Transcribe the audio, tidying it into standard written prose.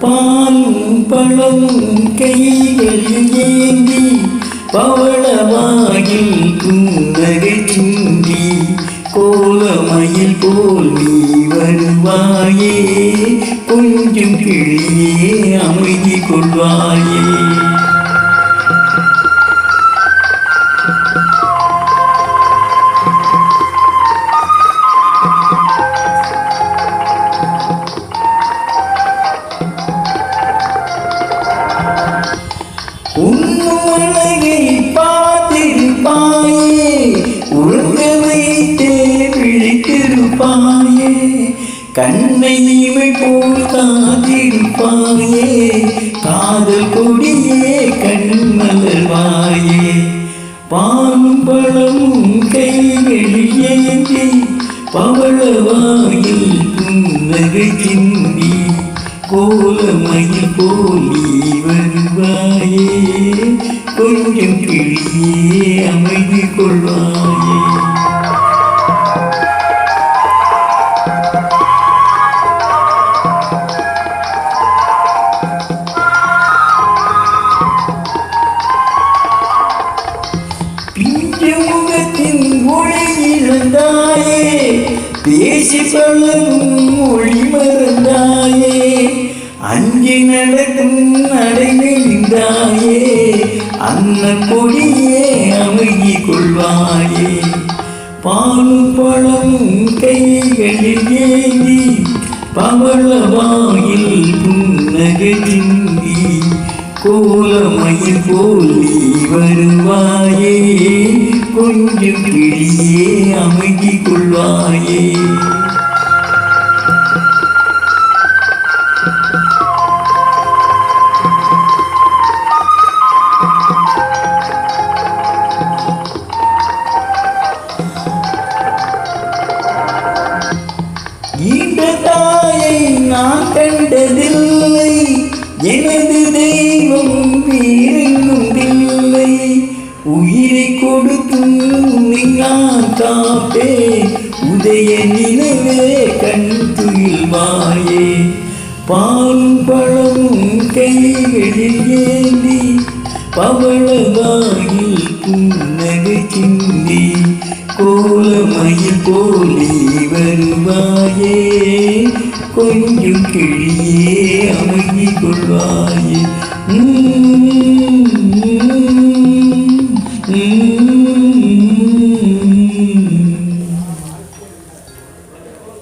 பாலும் பழமும் கைகளில் ஏந்தி பவளவாயில் புன்னகை சிந்தி கோலமயில் போல் நீ வருவாயே, கொஞ்சம் கிளியே அமைதி கொள்வாயே. உன்னுலகை பார்த்திருப்பாயே, உறங்க வைத்தே விழித்திருப்பாயே, கண்ணை இமை போல் காத்திருப்பாயே, காதல் கொடியே கண்மலர்வாயே. பாலும் பழமும் கைகளில் ஏந்தி பவளவாயில் புன்னகை சிந்தி கோலமயில் போல் நீ வருவாயே, கொஞ்சம் கிளியே அமைதி கொள்வாயே. பிஞ்சு முகத்தின் ஒளி இழந்தாயே, பேசி பழகும் மொழி மறந்தாயே, அஞ்சி நடக்கும் நடைந்தாயே, அன்ன கொடியே அமைதி கொள்வாயே. பாலும் பழமும் கைகளில் ஏந்தி பவளவாயில் புன்னகை சிந்தி கோலமயில் போல் நீ வருவாயே, கொஞ்சம் கிளியே அமைதி கொள்வாயே. ஈன்ற தாயை நான் கண்டதில்லை, எனது தெய்வம் வேறெங்குமில்லை, உயிரை கொடுத்தும் நான் காப்பேன், உதய நினைவே கண் துயில்வாயே. பாலும் பழமும் கைகளில் ஏந்தி பவளவாயில் புன்னகை சிந்தி கோலமயில் போல் நீ வருவாயே, கொஞ்சம் கிளியே அமைதி கொள்வாயே.